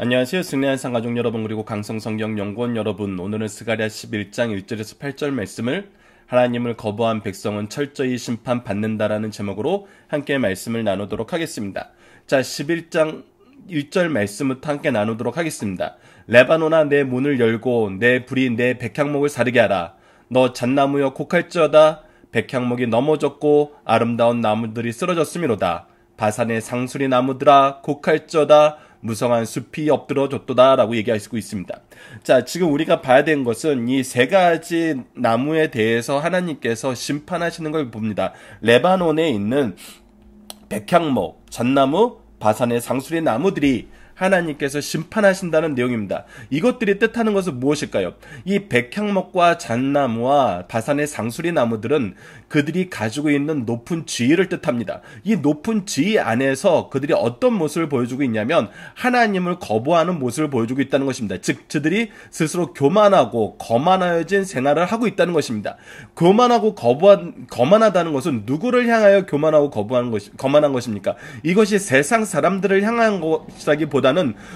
안녕하세요. 승리한 상가족 여러분, 그리고 강성성경연구원 여러분. 오늘은 스가랴 11장 1절에서 8절 말씀을 하나님을 거부한 백성은 철저히 심판받는다라는 제목으로 함께 말씀을 나누도록 하겠습니다. 자, 11장 1절 말씀부터 함께 나누도록 하겠습니다. 레바논아, 내 문을 열고 내 불이 내 백향목을 사르게 하라. 너 잣나무여 곡할지어다. 백향목이 넘어졌고 아름다운 나무들이 쓰러졌음이로다. 바산의 상수리 나무들아 곡할지어다. 무성한 숲이 엎드러졌도다 라고 얘기하고 있습니다. 자, 지금 우리가 봐야 되는 것은 이 세 가지 나무에 대해서 하나님께서 심판하시는 걸 봅니다. 레바논에 있는 백향목, 잣나무, 바산의 상수리 나무들이 하나님께서 심판하신다는 내용입니다. 이것들이 뜻하는 것은 무엇일까요? 이 백향목과 잣나무와 바산의 상수리 나무들은 그들이 가지고 있는 높은 지위를 뜻합니다. 이 높은 지위 안에서 그들이 어떤 모습을 보여주고 있냐면 하나님을 거부하는 모습을 보여주고 있다는 것입니다. 즉, 그들이 스스로 교만하고 거만하여진 생활을 하고 있다는 것입니다. 교만하고 거만하다는 것은 누구를 향하여 교만하고 거만한 것입니까? 이것이 세상 사람들을 향한 것이라기보다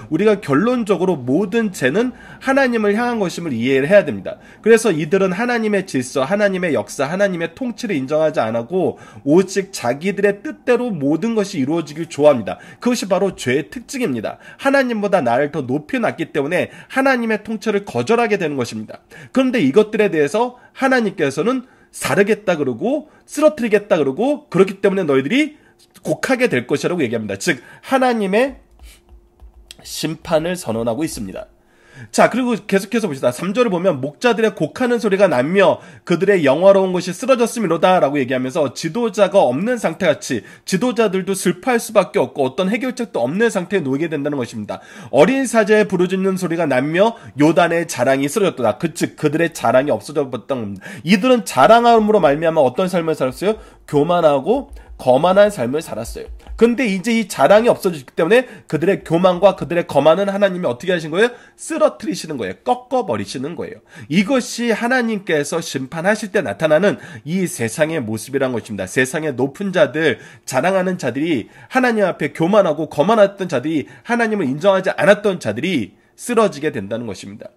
우리가 결론적으로 모든 죄는 하나님을 향한 것임을 이해를 해야 됩니다. 그래서 이들은 하나님의 질서, 하나님의 역사, 하나님의 통치를 인정하지 않고 오직 자기들의 뜻대로 모든 것이 이루어지길 좋아합니다. 그것이 바로 죄의 특징입니다. 하나님보다 나를 더 높이 놨기 때문에 하나님의 통치를 거절하게 되는 것입니다. 그런데 이것들에 대해서 하나님께서는 사르겠다 그러고 쓰러뜨리겠다 그러고 그렇기 때문에 너희들이 곡하게 될 것이라고 얘기합니다. 즉 하나님의 심판을 선언하고 있습니다. 자, 그리고 계속해서 봅시다. 3절을 보면 목자들의 곡하는 소리가 나며 그들의 영화로운 것이 쓰러졌음이로다 라고 얘기하면서 지도자가 없는 상태같이 지도자들도 슬퍼할 수밖에 없고 어떤 해결책도 없는 상태에 놓이게 된다는 것입니다. 어린 사자의 부르짖는 소리가 나며 요단의 자랑이 쓰러졌다. 즉 그들의 자랑이 없어져 버렸던 겁니다. 이들은 자랑함으로 말미암아 어떤 삶을 살았어요? 교만하고 거만한 삶을 살았어요. 근데 이제 이 자랑이 없어졌기 때문에 그들의 교만과 그들의 거만은 하나님이 어떻게 하신 거예요? 쓰러뜨리시는 거예요. 꺾어버리시는 거예요. 이것이 하나님께서 심판하실 때 나타나는 이 세상의 모습이란 것입니다. 세상의 높은 자들, 자랑하는 자들이 하나님 앞에 교만하고 거만했던 자들이 하나님을 인정하지 않았던 자들이 쓰러지게 된다는 것입니다.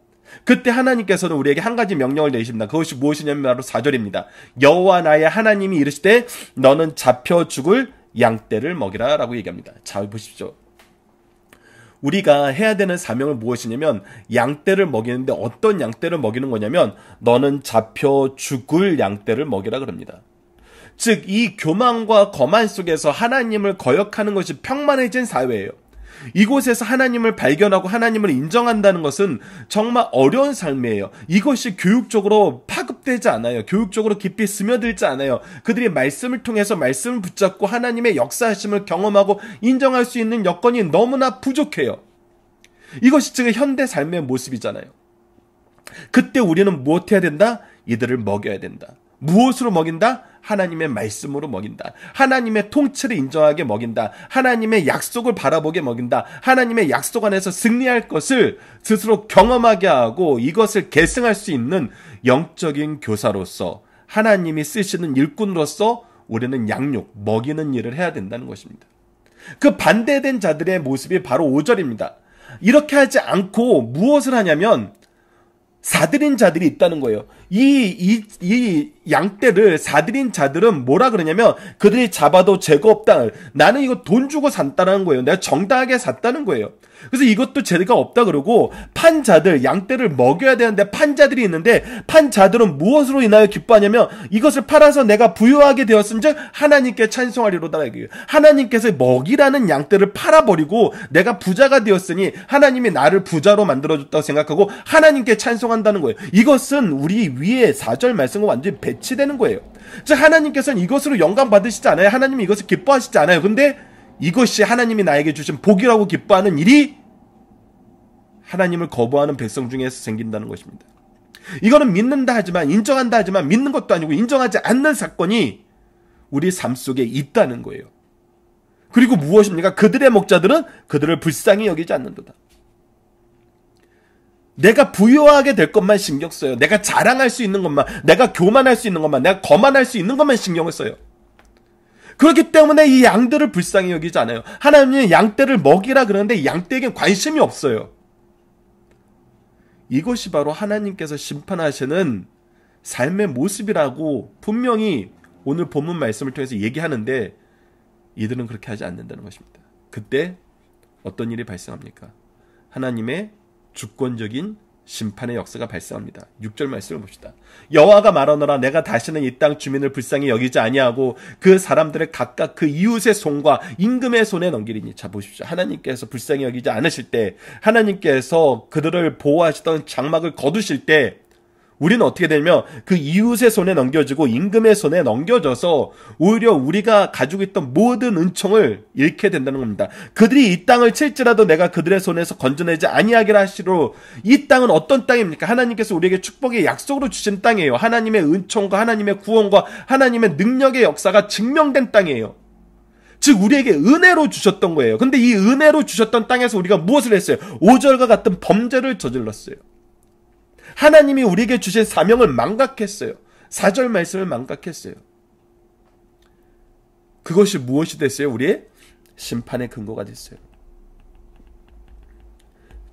그때 하나님께서는 우리에게 한 가지 명령을 내리십니다. 그것이 무엇이냐면 바로 4절입니다. 여호와 나의 하나님이 이르시되 너는 잡혀 죽을 양떼를 먹이라 라고 얘기합니다. 자, 보십시오. 우리가 해야 되는 사명은 무엇이냐면 양떼를 먹이는데 어떤 양떼를 먹이는 거냐면 너는 잡혀 죽을 양떼를 먹이라 그럽니다. 즉 이 교만과 거만 속에서 하나님을 거역하는 것이 평만해진 사회예요. 이곳에서 하나님을 발견하고 하나님을 인정한다는 것은 정말 어려운 삶이에요. 이것이 교육적으로 파급되지 않아요. 교육적으로 깊이 스며들지 않아요. 그들이 말씀을 통해서 말씀을 붙잡고 하나님의 역사하심을 경험하고 인정할 수 있는 여건이 너무나 부족해요. 이것이 지금 현대 삶의 모습이잖아요. 그때 우리는 무엇해야 된다? 이들을 먹여야 된다. 무엇으로 먹인다? 하나님의 말씀으로 먹인다. 하나님의 통치를 인정하게 먹인다. 하나님의 약속을 바라보게 먹인다. 하나님의 약속 안에서 승리할 것을 스스로 경험하게 하고 이것을 계승할 수 있는 영적인 교사로서 하나님이 쓰시는 일꾼으로서 우리는 양육, 먹이는 일을 해야 된다는 것입니다. 그 반대된 자들의 모습이 바로 5절입니다. 이렇게 하지 않고 무엇을 하냐면 사들인 자들이 있다는 거예요. 이 양떼를 사들인 자들은 뭐라 그러냐면 그들이 잡아도 죄가 없다. 나는 이거 돈 주고 샀다는 거예요. 내가 정당하게 샀다는 거예요. 그래서 이것도 죄가 없다 그러고 판 자들, 양떼를 먹여야 되는데 판 자들이 있는데 판 자들은 무엇으로 인하여 기뻐하냐면 이것을 팔아서 내가 부유하게 되었은즉 하나님께 찬송하리로다. 하나님께서 먹이라는 양떼를 팔아버리고 내가 부자가 되었으니 하나님이 나를 부자로 만들어줬다고 생각하고 하나님께 찬송한다는 거예요. 이것은 우리 위에 4절 말씀과 완전히 배치되는 거예요. 즉 하나님께서는 이것으로 영광 받으시지 않아요. 하나님이 이것을 기뻐하시지 않아요. 근데 이것이 하나님이 나에게 주신 복이라고 기뻐하는 일이 하나님을 거부하는 백성 중에서 생긴다는 것입니다. 이거는 믿는다 하지만 인정한다 하지만 믿는 것도 아니고 인정하지 않는 사건이 우리 삶 속에 있다는 거예요. 그리고 무엇입니까? 그들의 목자들은 그들을 불쌍히 여기지 않는도다. 내가 부유하게 될 것만 신경 써요. 내가 자랑할 수 있는 것만, 내가 교만할 수 있는 것만, 내가 거만할 수 있는 것만 신경을 써요. 그렇기 때문에 이 양들을 불쌍히 여기지 않아요. 하나님은 양떼를 먹이라 그러는데 양떼에겐 관심이 없어요. 이것이 바로 하나님께서 심판하시는 삶의 모습이라고 분명히 오늘 본문 말씀을 통해서 얘기하는데 이들은 그렇게 하지 않는다는 것입니다. 그때 어떤 일이 발생합니까? 하나님의 주권적인 심판의 역사가 발생합니다. 6절 말씀을 봅시다. 여호와가 말하노라 내가 다시는 이 땅 주민을 불쌍히 여기지 아니하고 그 사람들을 각각 그 이웃의 손과 임금의 손에 넘기리니. 자 보십시오. 하나님께서 불쌍히 여기지 않으실 때, 하나님께서 그들을 보호하시던 장막을 거두실 때 우리는 어떻게 되냐면 그 이웃의 손에 넘겨지고 임금의 손에 넘겨져서 오히려 우리가 가지고 있던 모든 은총을 잃게 된다는 겁니다. 그들이 이 땅을 칠지라도 내가 그들의 손에서 건져내지 아니하기라 하시로. 이 땅은 어떤 땅입니까? 하나님께서 우리에게 축복의 약속으로 주신 땅이에요. 하나님의 은총과 하나님의 구원과 하나님의 능력의 역사가 증명된 땅이에요. 즉 우리에게 은혜로 주셨던 거예요. 근데 이 은혜로 주셨던 땅에서 우리가 무엇을 했어요? 오절과 같은 범죄를 저질렀어요. 하나님이 우리에게 주신 사명을 망각했어요. 4절 말씀을 망각했어요. 그것이 무엇이 됐어요? 우리의 심판의 근거가 됐어요.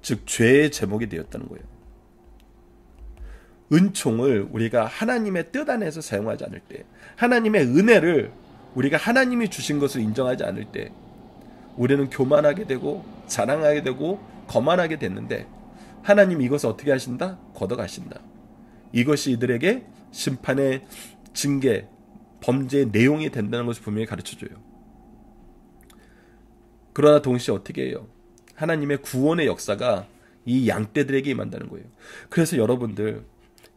즉 죄의 제목이 되었다는 거예요. 은총을 우리가 하나님의 뜻 안에서 사용하지 않을 때, 하나님의 은혜를 우리가 하나님이 주신 것을 인정하지 않을 때 우리는 교만하게 되고 자랑하게 되고 거만하게 됐는데, 하나님이 이것을 어떻게 하신다? 걷어가신다. 이것이 이들에게 심판의 징계, 범죄의 내용이 된다는 것을 분명히 가르쳐줘요. 그러나 동시에 어떻게 해요? 하나님의 구원의 역사가 이 양떼들에게 임한다는 거예요. 그래서 여러분들,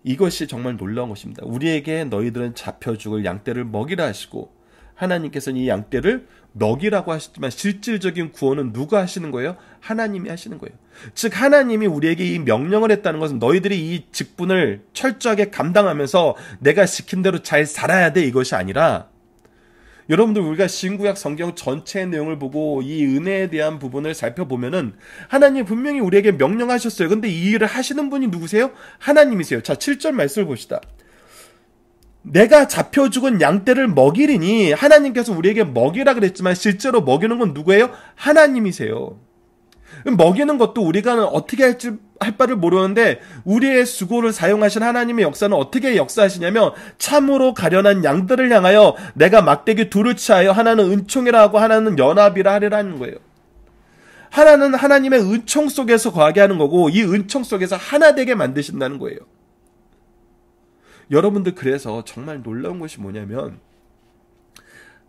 이것이 정말 놀라운 것입니다. 우리에게 너희들은 잡혀 죽을 양떼를 먹이라 하시고, 하나님께서는 이 양떼를 먹이라고 하시지만 실질적인 구원은 누가 하시는 거예요? 하나님이 하시는 거예요. 즉 하나님이 우리에게 이 명령을 했다는 것은 너희들이 이 직분을 철저하게 감당하면서 내가 시킨 대로 잘 살아야 돼, 이것이 아니라, 여러분들 우리가 신구약 성경 전체의 내용을 보고 이 은혜에 대한 부분을 살펴보면은 하나님이 분명히 우리에게 명령하셨어요. 근데 이 일을 하시는 분이 누구세요? 하나님이세요. 자 7절 말씀을 봅시다. 내가 잡혀 죽은 양떼를 먹이리니. 하나님께서 우리에게 먹이라 그랬지만 실제로 먹이는 건 누구예요? 하나님이세요. 먹이는 것도 우리가 어떻게 할 바를 모르는데 우리의 수고를 사용하신 하나님의 역사는 어떻게 역사하시냐면 참으로 가련한 양들을 향하여 내가 막대기 둘을 취하여 하나는 은총이라 하고 하나는 연합이라 하리라는 거예요. 하나는 하나님의 은총 속에서 거하게 하는 거고 이 은총 속에서 하나 되게 만드신다는 거예요. 여러분들 그래서 정말 놀라운 것이 뭐냐면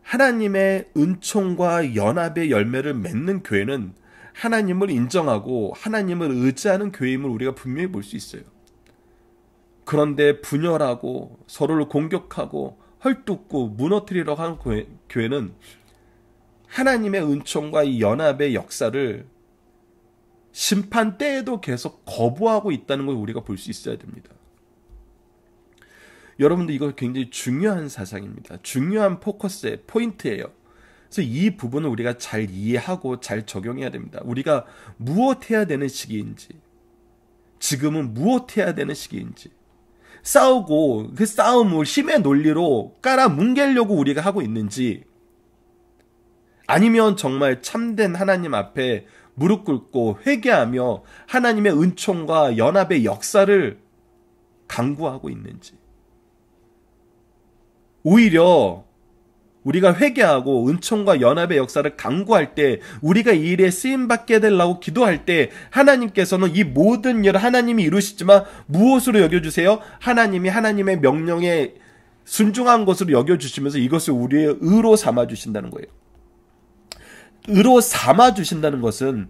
하나님의 은총과 연합의 열매를 맺는 교회는 하나님을 인정하고 하나님을 의지하는 교회임을 우리가 분명히 볼 수 있어요. 그런데 분열하고 서로를 공격하고 헐뜯고 무너뜨리려고 하는 교회는 하나님의 은총과 이 연합의 역사를 심판 때에도 계속 거부하고 있다는 걸 우리가 볼 수 있어야 됩니다. 여러분들 이거 굉장히 중요한 사상입니다. 중요한 포커스의 포인트예요. 그래서 이 부분을 우리가 잘 이해하고 잘 적용해야 됩니다. 우리가 무엇해야 되는 시기인지, 지금은 무엇해야 되는 시기인지, 싸우고 그 싸움을 힘의 논리로 깔아뭉개려고 우리가 하고 있는지, 아니면 정말 참된 하나님 앞에 무릎 꿇고 회개하며 하나님의 은총과 연합의 역사를 강구하고 있는지. 오히려 우리가 회개하고 은총과 연합의 역사를 강구할 때, 우리가 이 일에 쓰임받게 되려고 기도할 때 하나님께서는 이 모든 일을 하나님이 이루시지만 무엇으로 여겨주세요? 하나님이 하나님의 명령에 순종한 것으로 여겨주시면서 이것을 우리의 의로 삼아주신다는 거예요. 의로 삼아주신다는 것은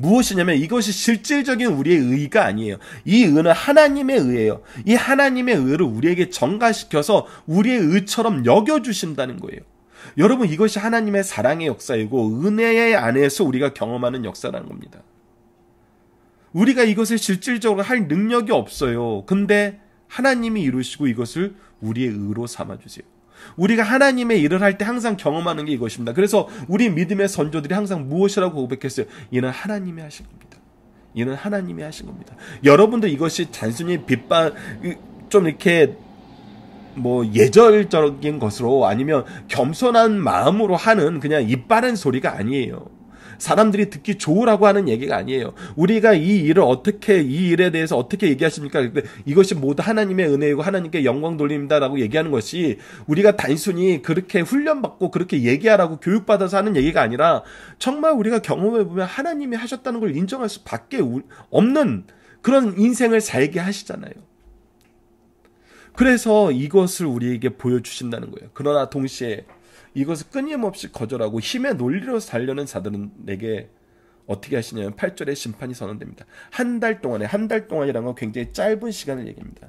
무엇이냐면 이것이 실질적인 우리의 의가 아니에요. 이 의는 하나님의 의예요. 이 하나님의 의를 우리에게 전가시켜서 우리의 의처럼 여겨주신다는 거예요. 여러분 이것이 하나님의 사랑의 역사이고 은혜의 안에서 우리가 경험하는 역사라는 겁니다. 우리가 이것을 실질적으로 할 능력이 없어요. 근데 하나님이 이루시고 이것을 우리의 의로 삼아주세요. 우리가 하나님의 일을 할 때 항상 경험하는 게 이것입니다. 그래서 우리 믿음의 선조들이 항상 무엇이라고 고백했어요? 이는 하나님이 하신 겁니다. 이는 하나님이 하신 겁니다. 여러분들 이것이 단순히 좀 이렇게 뭐 예절적인 것으로 아니면 겸손한 마음으로 하는 그냥 입 바른 소리가 아니에요. 사람들이 듣기 좋으라고 하는 얘기가 아니에요. 우리가 이 일에 대해서 어떻게 얘기하십니까? 이것이 모두 하나님의 은혜이고 하나님께 영광 돌립니다라고 얘기하는 것이 우리가 단순히 그렇게 훈련받고 그렇게 얘기하라고 교육받아서 하는 얘기가 아니라 정말 우리가 경험해보면 하나님이 하셨다는 걸 인정할 수밖에 없는 그런 인생을 살게 하시잖아요. 그래서 이것을 우리에게 보여주신다는 거예요. 그러나 동시에 이것을 끊임없이 거절하고 힘의 논리로 살려는 자들은 내게 어떻게 하시냐면 8절에 심판이 선언됩니다. 한 달 동안이라는 건 굉장히 짧은 시간을 얘기합니다.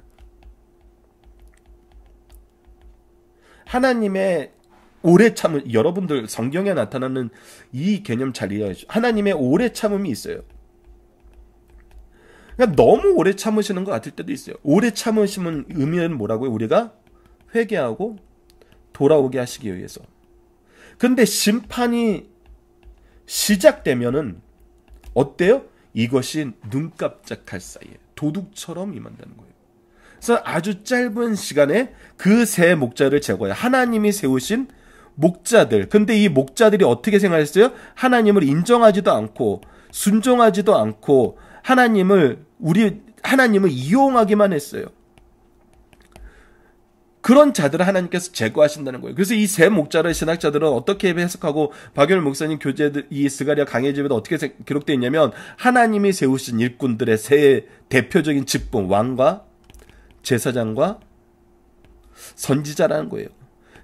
하나님의 오래 참음, 여러분들 성경에 나타나는 이 개념 잘 이해하시죠. 하나님의 오래 참음이 있어요. 그러니까 너무 오래 참으시는 것 같을 때도 있어요. 오래 참으시면 의미는 뭐라고요? 우리가 회개하고 돌아오게 하시기 위해서. 근데 심판이 시작되면은 어때요? 이것이 눈 깜짝할 사이에 도둑처럼 임한다는 거예요. 그래서 아주 짧은 시간에 그 세 목자를 제거해요. 하나님이 세우신 목자들. 근데 이 목자들이 어떻게 생각했어요? 하나님을 인정하지도 않고 순종하지도 않고 하나님을 이용하기만 했어요. 그런 자들을 하나님께서 제거하신다는 거예요. 그래서 이 세 목자를 신학자들은 어떻게 해석하고 박열 목사님 교재들 이 스가랴 강해집에도 어떻게 기록되어 있냐면 하나님이 세우신 일꾼들의 세 대표적인 직분 왕과 제사장과 선지자라는 거예요.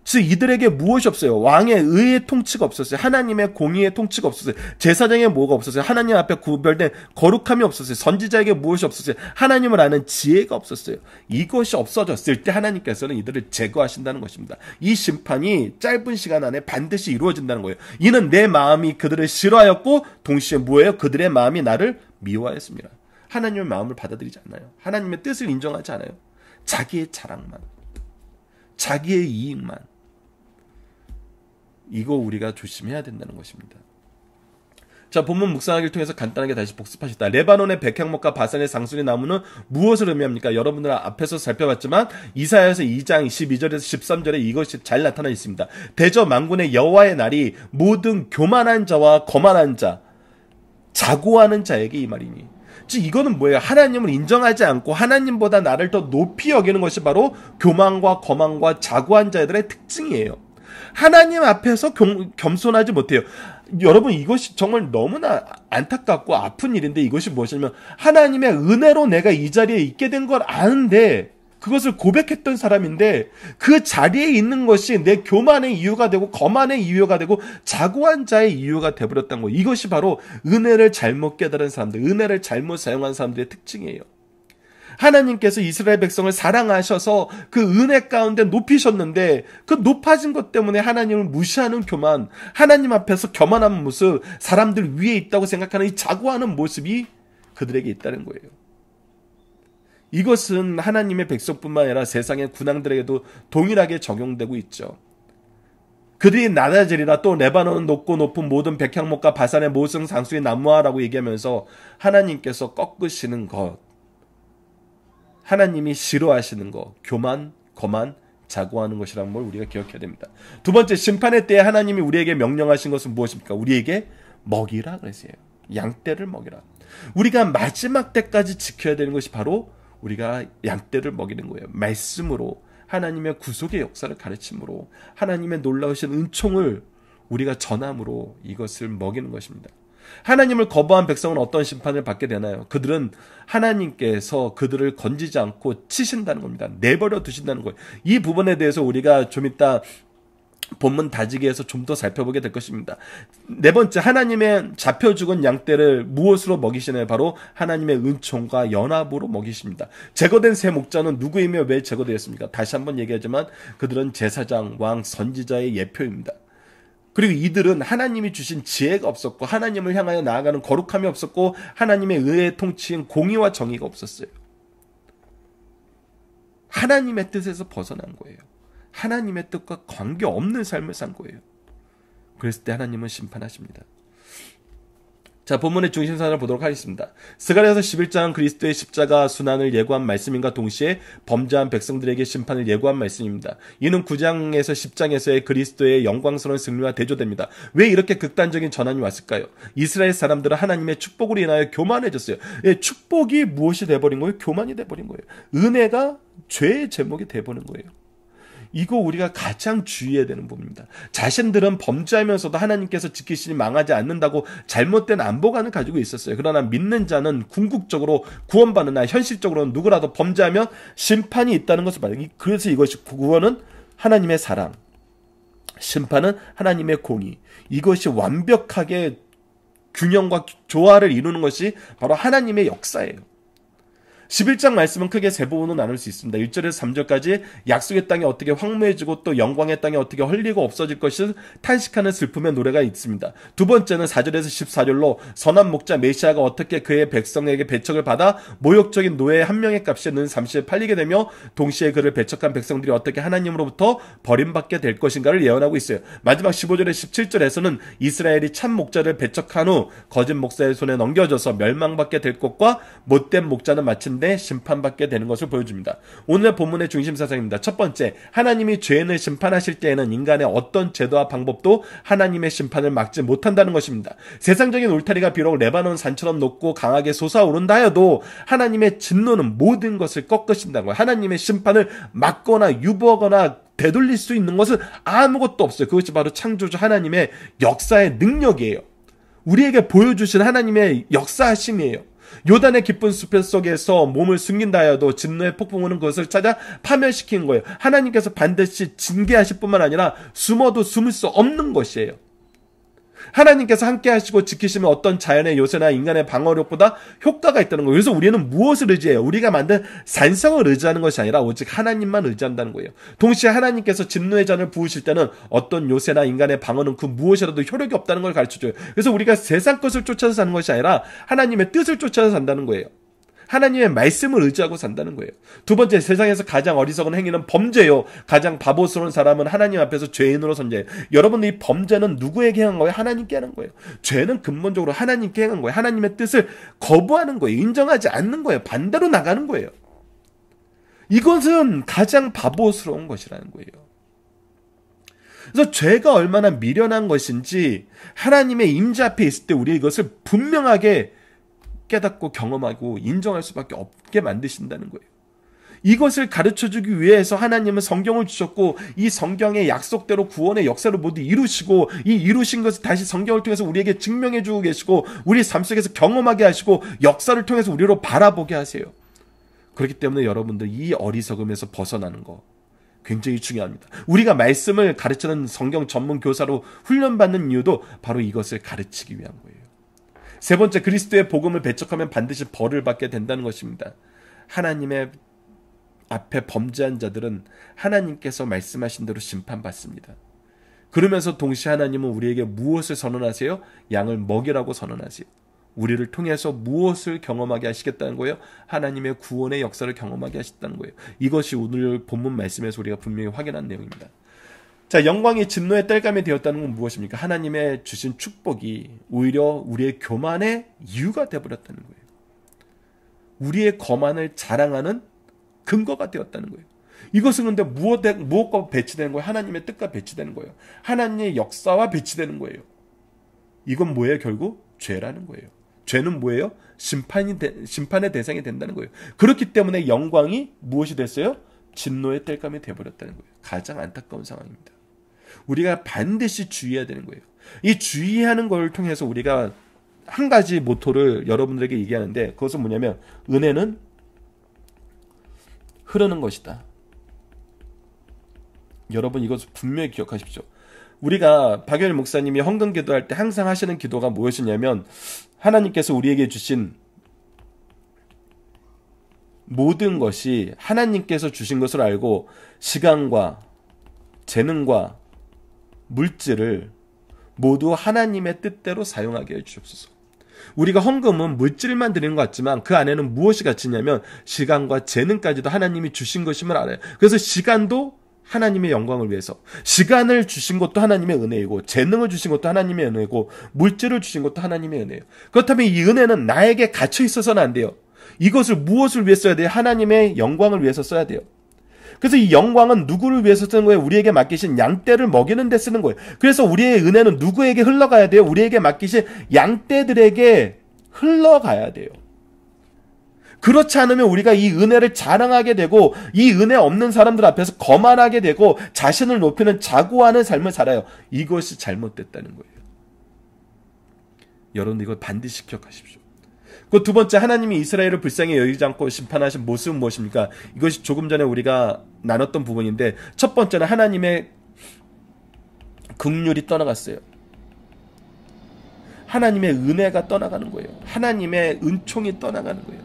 즉 이들에게 무엇이 없어요? 왕의 의의 통치가 없었어요. 하나님의 공의의 통치가 없었어요. 제사장에 뭐가 없었어요? 하나님 앞에 구별된 거룩함이 없었어요. 선지자에게 무엇이 없었어요? 하나님을 아는 지혜가 없었어요. 이것이 없어졌을 때 하나님께서는 이들을 제거하신다는 것입니다. 이 심판이 짧은 시간 안에 반드시 이루어진다는 거예요. 이는 내 마음이 그들을 싫어하였고 동시에 뭐예요? 그들의 마음이 나를 미워하였습니다. 하나님의 마음을 받아들이지 않아요. 하나님의 뜻을 인정하지 않아요. 자기의 자랑만, 자기의 이익만. 이거 우리가 조심해야 된다는 것입니다. 자, 본문 묵상하기를 통해서 간단하게 다시 복습하시다. 레바논의 백향목과 바산의 상수리 나무는 무엇을 의미합니까? 여러분들 앞에서 살펴봤지만 이사야서 2장 12절에서 13절에 이것이 잘 나타나 있습니다. 대저 만군의 여호와의 날이 모든 교만한 자와 거만한 자, 자고하는 자에게 이 말이니. 즉 이거는 뭐예요? 하나님을 인정하지 않고 하나님보다 나를 더 높이 여기는 것이 바로 교만과 거만과 자고한 자들의 특징이에요. 하나님 앞에서 겸손하지 못해요. 여러분 이것이 정말 너무나 안타깝고 아픈 일인데 이것이 무엇이냐면 하나님의 은혜로 내가 이 자리에 있게 된 걸 아는데 그것을 고백했던 사람인데 그 자리에 있는 것이 내 교만의 이유가 되고 거만의 이유가 되고 자고한 자의 이유가 되어버렸다는 거예요. 이것이 바로 은혜를 잘못 깨달은 사람들, 은혜를 잘못 사용한 사람들의 특징이에요. 하나님께서 이스라엘 백성을 사랑하셔서 그 은혜 가운데 높이셨는데 그 높아진 것 때문에 하나님을 무시하는 교만, 하나님 앞에서 교만한 모습, 사람들 위에 있다고 생각하는 이 자고하는 모습이 그들에게 있다는 거예요. 이것은 하나님의 백성뿐만 아니라 세상의 군왕들에게도 동일하게 적용되고 있죠. 그들이 나다지리라 또 레바논은 높고 높은 모든 백향목과 바산의 모든 상수의 나무아라고 얘기하면서 하나님께서 꺾으시는 것, 하나님이 싫어하시는 것, 교만, 거만, 자고하는 것이라는 걸 우리가 기억해야 됩니다. 두 번째, 심판의 때에 하나님이 우리에게 명령하신 것은 무엇입니까? 우리에게 먹이라 그랬어요. 양떼를 먹이라. 우리가 마지막 때까지 지켜야 되는 것이 바로 우리가 양떼를 먹이는 거예요. 말씀으로, 하나님의 구속의 역사를 가르침으로, 하나님의 놀라우신 은총을 우리가 전함으로 이것을 먹이는 것입니다. 하나님을 거부한 백성은 어떤 심판을 받게 되나요? 그들은 하나님께서 그들을 건지지 않고 치신다는 겁니다. 내버려 두신다는 거예요. 이 부분에 대해서 우리가 좀 이따 본문 다지기에서 좀 더 살펴보게 될 것입니다. 네 번째, 하나님의 잡혀 죽은 양떼를 무엇으로 먹이시나요? 바로 하나님의 은총과 연합으로 먹이십니다. 제거된 세 목자는 누구이며 왜 제거되었습니까? 다시 한번 얘기하지만 그들은 제사장, 왕, 선지자의 예표입니다. 그리고 이들은 하나님이 주신 지혜가 없었고 하나님을 향하여 나아가는 거룩함이 없었고 하나님의 의의 통치인 공의와 정의가 없었어요. 하나님의 뜻에서 벗어난 거예요. 하나님의 뜻과 관계없는 삶을 산 거예요. 그랬을 때 하나님은 심판하십니다. 자, 본문의 중심사를 보도록 하겠습니다. 스가랴서 11장은 그리스도의 십자가 순환을 예고한 말씀인가 동시에 범죄한 백성들에게 심판을 예고한 말씀입니다. 이는 9장에서 10장에서의 그리스도의 영광스러운 승리와 대조됩니다. 왜 이렇게 극단적인 전환이 왔을까요? 이스라엘 사람들은 하나님의 축복으로 인하여 교만해졌어요. 예, 축복이 무엇이 돼버린 거예요? 교만이 돼버린 거예요. 은혜가 죄의 제목이 돼버린 거예요. 이거 우리가 가장 주의해야 되는 부분입니다. 자신들은 범죄하면서도 하나님께서 지키시니 망하지 않는다고 잘못된 안보관을 가지고 있었어요. 그러나 믿는 자는 궁극적으로 구원받으나 현실적으로는 누구라도 범죄하면 심판이 있다는 것을 말해요. 그래서 이것이 구원은 하나님의 사랑, 심판은 하나님의 공의. 이것이 완벽하게 균형과 조화를 이루는 것이 바로 하나님의 역사예요. 11장 말씀은 크게 세 부분으로 나눌 수 있습니다. 1절에서 3절까지 약속의 땅이 어떻게 황무해지고 또 영광의 땅이 어떻게 헐리고 없어질 것을 탄식하는 슬픔의 노래가 있습니다. 두 번째는 4절에서 14절로 선한 목자 메시아가 어떻게 그의 백성에게 배척을 받아 모욕적인 노예 한 명의 값에 는 잠시에 팔리게 되며 동시에 그를 배척한 백성들이 어떻게 하나님으로부터 버림받게 될 것인가를 예언하고 있어요. 마지막 15절에 17절에서는 이스라엘이 참 목자를 배척한 후 거짓 목사의 손에 넘겨져서 멸망받게 될 것과 못된 목자는 마침 심판받게 되는 것을 보여줍니다. 오늘의 본문의 중심 사상입니다. 첫 번째, 하나님이 죄인을 심판하실 때에는 인간의 어떤 제도와 방법도 하나님의 심판을 막지 못한다는 것입니다. 세상적인 울타리가 비록 레바논 산처럼 높고 강하게 솟아오른다 하여도 하나님의 진노는 모든 것을 꺾으신다는 거예요. 하나님의 심판을 막거나 유보하거나 되돌릴 수 있는 것은 아무것도 없어요. 그것이 바로 창조주 하나님의 역사의 능력이에요. 우리에게 보여주신 하나님의 역사하심이에요. 요단의 깊은 숲 속에서 몸을 숨긴다 하여도 진노의 폭풍우는 그것을 찾아 파멸시킨 거예요. 하나님께서 반드시 징계하실 뿐만 아니라 숨어도 숨을 수 없는 것이에요. 하나님께서 함께 하시고 지키시면 어떤 자연의 요새나 인간의 방어력보다 효과가 있다는 거예요. 그래서 우리는 무엇을 의지해요? 우리가 만든 산성을 의지하는 것이 아니라 오직 하나님만 의지한다는 거예요. 동시에 하나님께서 진노의 잔을 부으실 때는 어떤 요새나 인간의 방어는 그 무엇이라도 효력이 없다는 걸 가르쳐줘요. 그래서 우리가 세상 것을 쫓아서 사는 것이 아니라 하나님의 뜻을 쫓아서 산다는 거예요. 하나님의 말씀을 의지하고 산다는 거예요. 두 번째, 세상에서 가장 어리석은 행위는 범죄요. 가장 바보스러운 사람은 하나님 앞에서 죄인으로 선제해요. 여러분, 이 범죄는 누구에게 행한 거예요? 하나님께 하는 거예요. 죄는 근본적으로 하나님께 행한 거예요. 하나님의 뜻을 거부하는 거예요. 인정하지 않는 거예요. 반대로 나가는 거예요. 이것은 가장 바보스러운 것이라는 거예요. 그래서 죄가 얼마나 미련한 것인지 하나님의 임재 앞에 있을 때 우리 이것을 분명하게 깨닫고 경험하고 인정할 수밖에 없게 만드신다는 거예요. 이것을 가르쳐주기 위해서 하나님은 성경을 주셨고 이 성경의 약속대로 구원의 역사를 모두 이루시고 이 이루신 것을 다시 성경을 통해서 우리에게 증명해주고 계시고 우리 삶 속에서 경험하게 하시고 역사를 통해서 우리로 바라보게 하세요. 그렇기 때문에 여러분들 이 어리석음에서 벗어나는 거 굉장히 중요합니다. 우리가 말씀을 가르치는 성경 전문 교사로 훈련받는 이유도 바로 이것을 가르치기 위한 거예요. 세 번째, 그리스도의 복음을 배척하면 반드시 벌을 받게 된다는 것입니다. 하나님의 앞에 범죄한 자들은 하나님께서 말씀하신 대로 심판받습니다. 그러면서 동시에 하나님은 우리에게 무엇을 선언하세요? 양을 먹이라고 선언하세요. 우리를 통해서 무엇을 경험하게 하시겠다는 거예요? 하나님의 구원의 역사를 경험하게 하시겠다는 거예요. 이것이 오늘 본문 말씀에서 우리가 분명히 확인한 내용입니다. 자, 영광이 진노의 땔감이 되었다는 건 무엇입니까? 하나님의 주신 축복이 오히려 우리의 교만의 이유가 되어버렸다는 거예요. 우리의 거만을 자랑하는 근거가 되었다는 거예요. 이것은 근데 무엇과 배치되는 거예요? 하나님의 뜻과 배치되는 거예요. 하나님의 역사와 배치되는 거예요. 이건 뭐예요? 결국 죄라는 거예요. 죄는 뭐예요? 심판의 대상이 된다는 거예요. 그렇기 때문에 영광이 무엇이 됐어요? 진노의 땔감이 되어버렸다는 거예요. 가장 안타까운 상황입니다. 우리가 반드시 주의해야 되는 거예요. 이 주의하는 걸 통해서 우리가 한 가지 모토를 여러분들에게 얘기하는데 그것은 뭐냐면 은혜는 흐르는 것이다. 여러분 이것을 분명히 기억하십시오. 우리가 박연일 목사님이 헌금 기도할 때 항상 하시는 기도가 무엇이냐면 하나님께서 우리에게 주신 모든 것이 하나님께서 주신 것을 알고 시간과 재능과 물질을 모두 하나님의 뜻대로 사용하게 해주옵소서. 우리가 헌금은 물질만 드리는 것 같지만 그 안에는 무엇이 갇히냐면 시간과 재능까지도 하나님이 주신 것임을 알아요. 그래서 시간도 하나님의 영광을 위해서. 시간을 주신 것도 하나님의 은혜이고, 재능을 주신 것도 하나님의 은혜이고, 물질을 주신 것도 하나님의 은혜예요. 그렇다면 이 은혜는 나에게 갇혀 있어서는 안 돼요. 이것을 무엇을 위해 써야 돼요? 하나님의 영광을 위해서 써야 돼요. 그래서 이 영광은 누구를 위해서 쓰는 거예요? 우리에게 맡기신 양떼를 먹이는 데 쓰는 거예요. 그래서 우리의 은혜는 누구에게 흘러가야 돼요? 우리에게 맡기신 양떼들에게 흘러가야 돼요. 그렇지 않으면 우리가 이 은혜를 자랑하게 되고 이 은혜 없는 사람들 앞에서 거만하게 되고 자신을 높이는 자고하는 삶을 살아요. 이것이 잘못됐다는 거예요. 여러분, 이걸 반드시 기억하십시오. 그 두 번째, 하나님이 이스라엘을 불쌍히 여기지 않고 심판하신 모습은 무엇입니까? 이것이 조금 전에 우리가 나눴던 부분인데, 첫 번째는 하나님의 긍휼이 떠나갔어요. 하나님의 은혜가 떠나가는 거예요. 하나님의 은총이 떠나가는 거예요.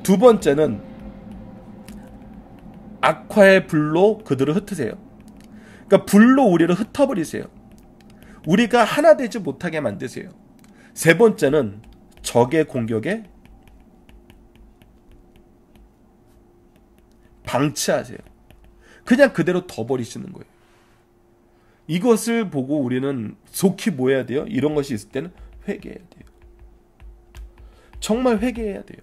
두 번째는 악화의 불로 그들을 흩으세요. 그러니까 불로 우리를 흩어버리세요. 우리가 하나 되지 못하게 만드세요. 세 번째는 적의 공격에 방치하세요. 그냥 그대로 둬버리시는 거예요. 이것을 보고 우리는 속히 뭐 해야 돼요? 이런 것이 있을 때는 회개해야 돼요. 정말 회개해야 돼요.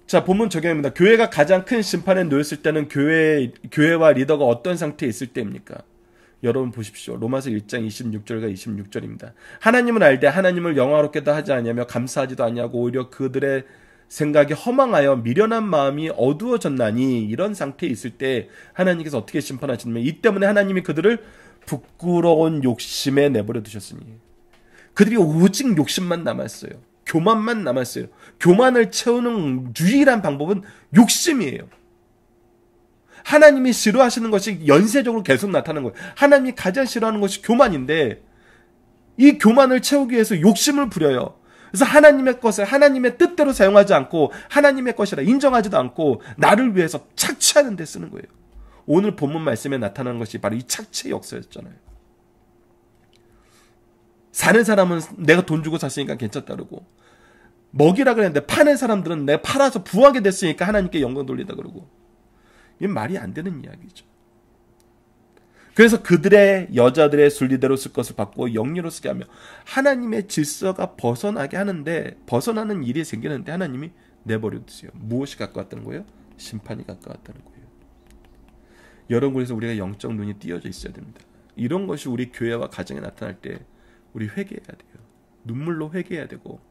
자, 본문 적용입니다. 교회가 가장 큰 심판에 놓였을 때는 교회와 리더가 어떤 상태에 있을 때입니까? 여러분 보십시오. 로마서 1장 26절과 26절입니다. 하나님은 알되 하나님을 영화롭게도 하지 아니하며 감사하지도 아니하고 오히려 그들의 생각이 허망하여 미련한 마음이 어두워졌나니, 이런 상태에 있을 때 하나님께서 어떻게 심판하시냐면, 이 때문에 하나님이 그들을 부끄러운 욕심에 내버려 두셨으니, 그들이 오직 욕심만 남았어요. 교만만 남았어요. 교만을 채우는 유일한 방법은 욕심이에요. 하나님이 싫어하시는 것이 연쇄적으로 계속 나타나는 거예요. 하나님이 가장 싫어하는 것이 교만인데, 이 교만을 채우기 위해서 욕심을 부려요. 그래서 하나님의 것을 하나님의 뜻대로 사용하지 않고 하나님의 것이라 인정하지도 않고 나를 위해서 착취하는 데 쓰는 거예요. 오늘 본문 말씀에 나타나는 것이 바로 이 착취의 역사였잖아요. 사는 사람은 내가 돈 주고 샀으니까 괜찮다 그러고, 먹이라 그랬는데 파는 사람들은 내가 팔아서 부하게 됐으니까 하나님께 영광 돌리다 그러고, 이게 말이 안 되는 이야기죠. 그래서 그들의 여자들의 순리대로 쓸 것을 받고 영리로 쓰게 하며 하나님의 질서가 벗어나게 하는데, 벗어나는 일이 생기는데 하나님이 내버려 두세요. 무엇이 가까웠다는 거예요? 심판이 가까웠다는 거예요. 여러분, 그래서 우리가 영적 눈이 띄어져 있어야 됩니다. 이런 것이 우리 교회와 가정에 나타날 때 우리 회개해야 돼요. 눈물로 회개해야 되고,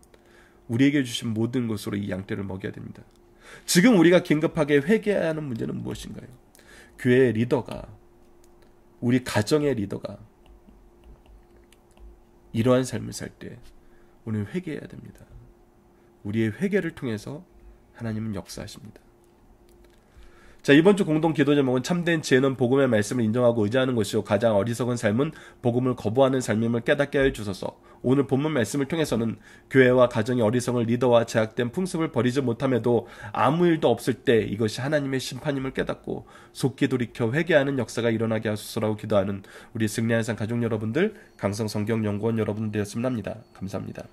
우리에게 주신 모든 것으로 이 양떼를 먹여야 됩니다. 지금 우리가 긴급하게 회개해야 하는 문제는 무엇인가요? 교회의 리더가, 우리 가정의 리더가 이러한 삶을 살 때 우리는 회개해야 됩니다. 우리의 회개를 통해서 하나님은 역사하십니다. 자, 이번 주 공동 기도 제목은 참된 지혜는 복음의 말씀을 인정하고 의지하는 것이요 가장 어리석은 삶은 복음을 거부하는 삶임을 깨닫게 해 주소서. 오늘 본문 말씀을 통해서는 교회와 가정의 어리석은 리더와 제약된 풍습을 버리지 못함에도 아무 일도 없을 때 이것이 하나님의 심판임을 깨닫고 속히 돌이켜 회개하는 역사가 일어나게 하소서라고 기도하는 우리 승리한 산 가족 여러분들, 강성성경연구원 여러분 되었으면 합니다. 감사합니다.